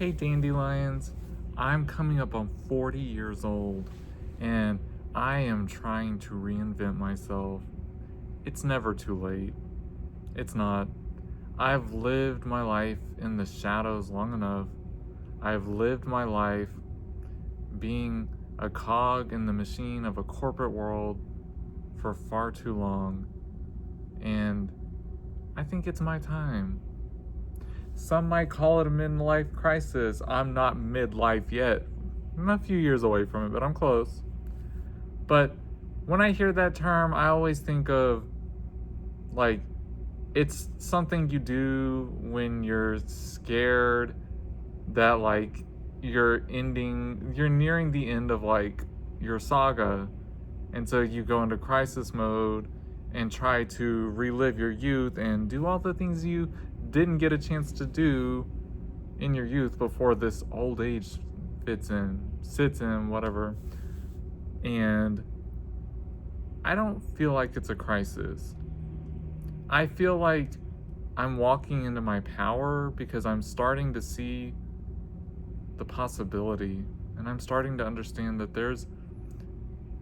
Hey dandelions, I'm coming up on 40 years old and I am trying to reinvent myself. It's never too late. It's not. I've lived my life in the shadows long enough. I've lived my life being a cog in the machine of a corporate world for far too long. And I think it's my time. Some might call it a midlife crisis. I'm not midlife yet. I'm a few years away from it, but I'm close. But when I hear that term, I always think of like it's something you do when you're scared that you're nearing the end of like your saga. And so you go into crisis mode and try to relive your youth and do all the things you didn't get a chance to do in your youth before this old age sits in, whatever. And I don't feel like it's a crisis. I feel like I'm walking into my power because I'm starting to see the possibility and I'm starting to understand that there's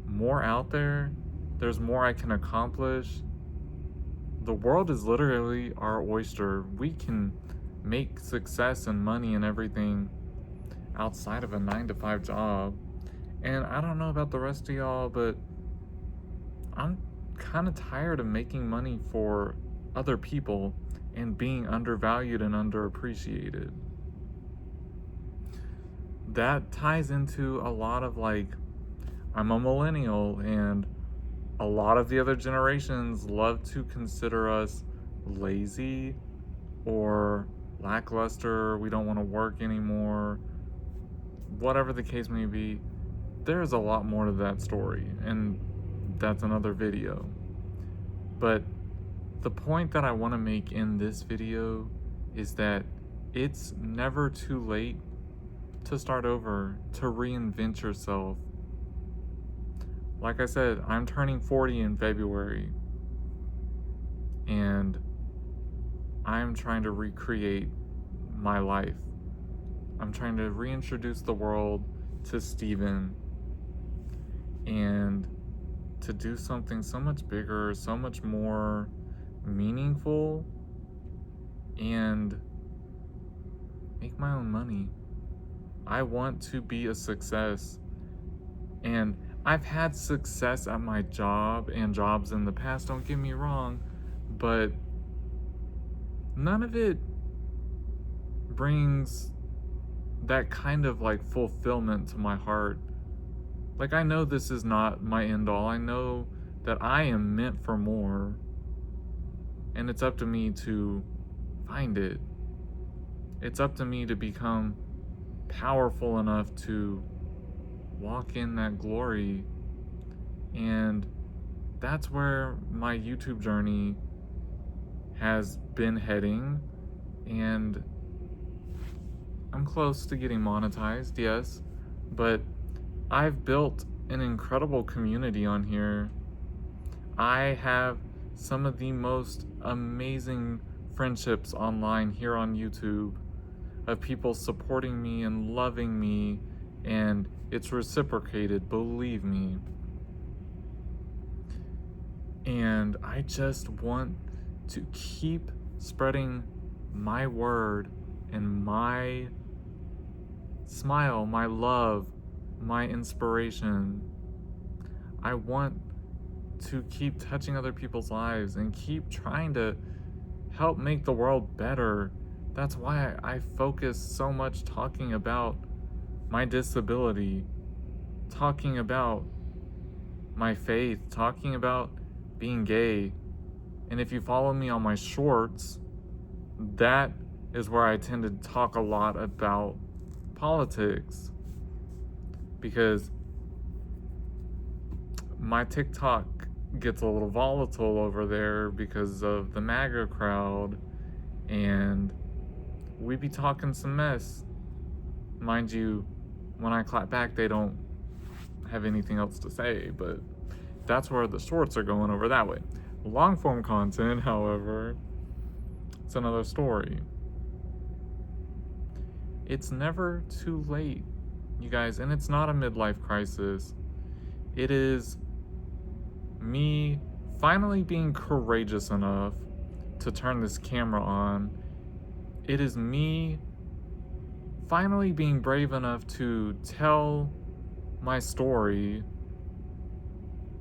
more out there. There's more I can accomplish. The world is literally our oyster. We can make success and money and everything outside of a 9 to 5 job. And I don't know about the rest of y'all, but I'm kind of tired of making money for other people and being undervalued and underappreciated. That ties into a lot of I'm a millennial, and a lot of the other generations love to consider us lazy or lackluster. We don't want to work anymore. Whatever the case may be, there's a lot more to that story, and that's another video. But the point that I want to make in this video is that it's never too late to start over, to reinvent yourself. Like I said, I'm turning 40 in February, and I'm trying to recreate my life. I'm trying to reintroduce the world to Steven and to do something so much bigger, so much more meaningful, and make my own money. I want to be a success. And I've had success at my job and jobs in the past, don't get me wrong, but none of it brings that kind of fulfillment to my heart. I know this is not my end all. I know that I am meant for more, and it's up to me to find it. It's up to me to become powerful enough to walk in that glory. And that's where my YouTube journey has been heading, and I'm close to getting monetized, yes, but I've built an incredible community on here. I have some of the most amazing friendships online here on YouTube of people supporting me and loving me, and it's reciprocated, believe me. And I just want to keep spreading my word and my smile, my love, my inspiration. I want to keep touching other people's lives and keep trying to help make the world better. That's why I focus so much talking about my disability, talking about my faith, talking about being gay. And if you follow me on my shorts, that is where I tend to talk a lot about politics, because my TikTok gets a little volatile over there because of the MAGA crowd, and we be talking some mess. Mind you, when I clap back, they don't have anything else to say, but that's where the shorts are going over that way. Long form content, however, it's another story. It's never too late, you guys, and it's not a midlife crisis. It is me finally being courageous enough to turn this camera on. It is me finally being brave enough to tell my story.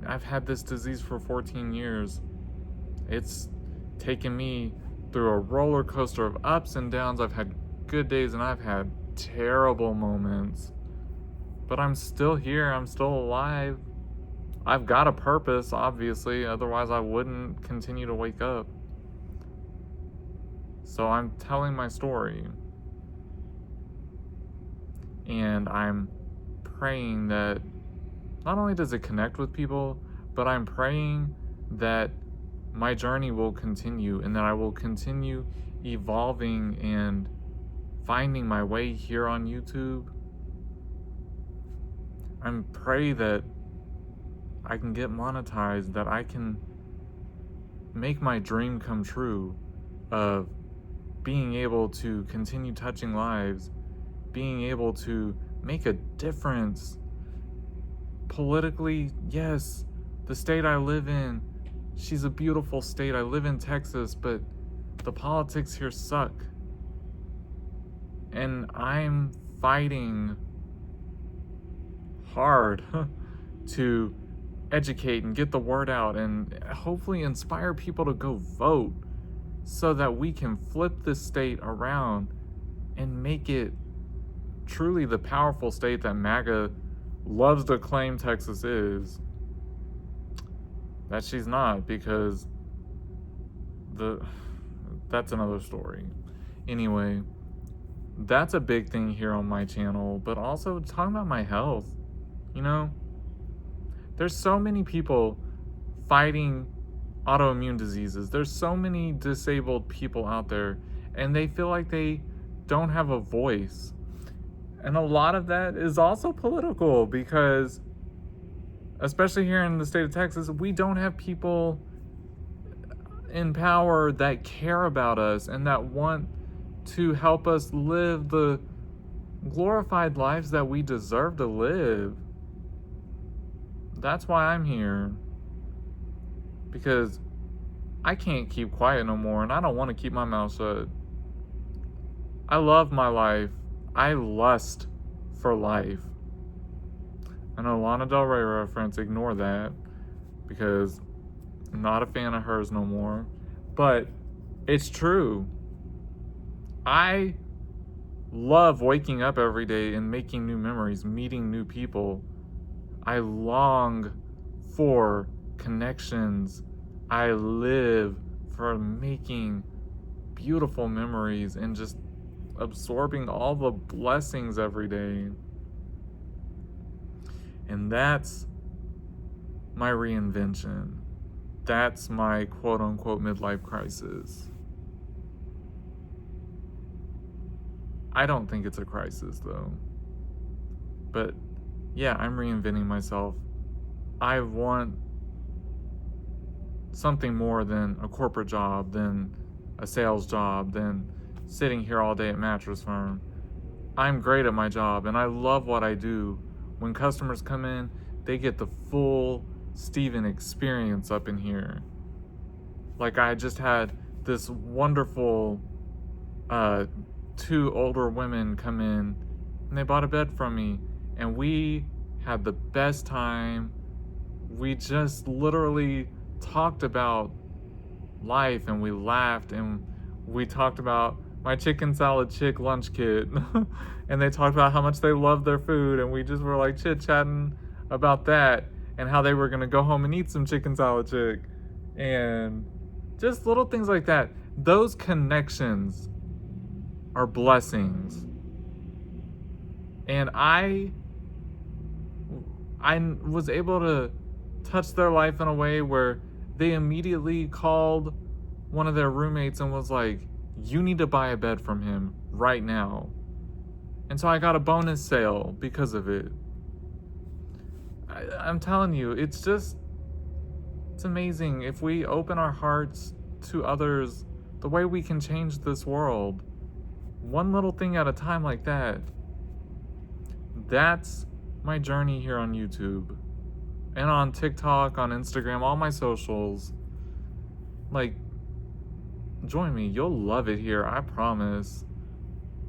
I've had this disease for 14 years. It's taken me through a roller coaster of ups and downs. I've had good days and I've had terrible moments. But I'm still here. I'm still alive. I've got a purpose, obviously. Otherwise, I wouldn't continue to wake up. So I'm telling my story. And I'm praying that not only does it connect with people, but I'm praying that my journey will continue and that I will continue evolving and finding my way here on YouTube. I pray that I can get monetized, that I can make my dream come true of being able to continue touching lives, being able to make a difference. Politically, yes, the state I live in, she's a beautiful state. I live in Texas, but the politics here suck. And I'm fighting hard to educate and get the word out and hopefully inspire people to go vote so that we can flip this state around and make it truly the powerful state that MAGA loves to claim Texas is. That she's not, because that's another story. Anyway, that's a big thing here on my channel, but also talking about my health. You know, there's so many people fighting autoimmune diseases. There's so many disabled people out there, and they feel like they don't have a voice. And a lot of that is also political, because especially here in the state of Texas, we don't have people in power that care about us and that want to help us live the glorified lives that we deserve to live. That's why I'm here. Because I can't keep quiet no more, and I don't want to keep my mouth shut. I love my life. I lust for life. I know Lana Del Rey reference, ignore that, because I'm not a fan of hers no more. But it's true. I love waking up every day and making new memories, meeting new people. I long for connections. I live for making beautiful memories and just absorbing all the blessings every day. And that's my reinvention. That's my quote unquote midlife crisis. I don't think it's a crisis though. But yeah, I'm reinventing myself. I want something more than a corporate job, than a sales job, than sitting here all day at Mattress Firm. I'm great at my job and I love what I do. When customers come in, they get the full Steven experience up in here. Like, I just had this wonderful 2 older women come in and they bought a bed from me, and we had the best time. We just literally talked about life and we laughed and we talked about my chicken salad chick lunch kit and they talked about how much they love their food, and we just were like chit-chatting about that and how they were gonna go home and eat some chicken salad chick and just little things like that. Those connections are blessings. And I was able to touch their life in a way where they immediately called one of their roommates and was like, you need to buy a bed from him right now. And so I got a bonus sale because of it. I'm telling you, it's amazing. If we open our hearts to others, the way we can change this world. one little thing at a time like that. That's my journey here on YouTube and on TikTok, on Instagram, all my socials. Like, join me. You'll love it here. I promise.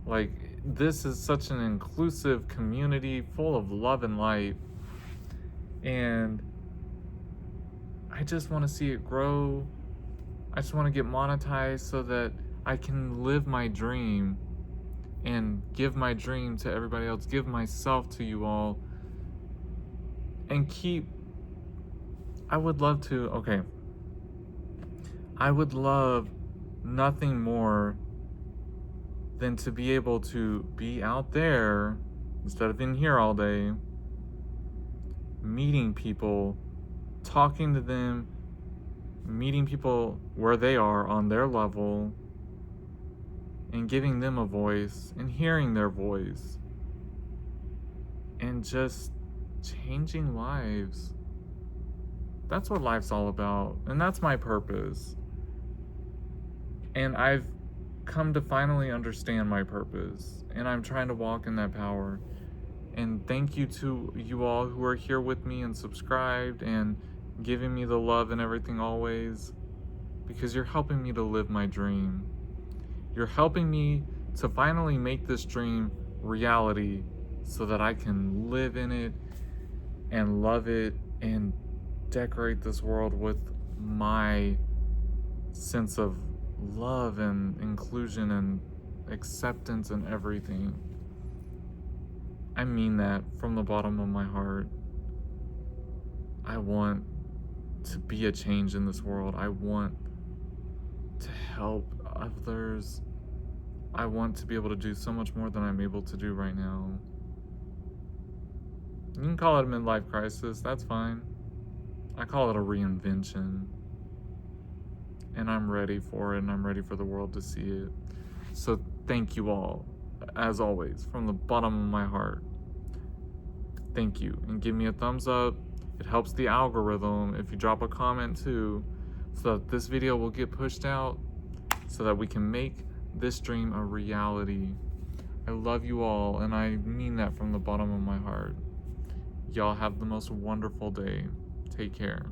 Like, this is such an inclusive community full of love and light. And I just want to see it grow. I just want to get monetized so that I can live my dream and give my dream to everybody else, give myself to you all, and I would love love nothing more than to be able to be out there instead of in here all day, meeting people, talking to them, meeting people where they are on their level, and giving them a voice and hearing their voice, and just changing lives. That's what life's all about, and that's my purpose. And I've come to finally understand my purpose, and I'm trying to walk in that power. And thank you to you all who are here with me and subscribed and giving me the love and everything always, because you're helping me to live my dream. You're helping me to finally make this dream reality so that I can live in it and love it and decorate this world with my sense of love and inclusion and acceptance and everything. I mean that from the bottom of my heart. I want to be a change in this world. I want to help others. I want to be able to do so much more than I'm able to do right now. You can call it a midlife crisis, that's fine. I call it a reinvention. And I'm ready for it, and I'm ready for the world to see it. So thank you all, as always, from the bottom of my heart. Thank you, and give me a thumbs up. It helps the algorithm if you drop a comment too, so that this video will get pushed out, so that we can make this dream a reality. I love you all, and I mean that from the bottom of my heart. Y'all have the most wonderful day. Take care.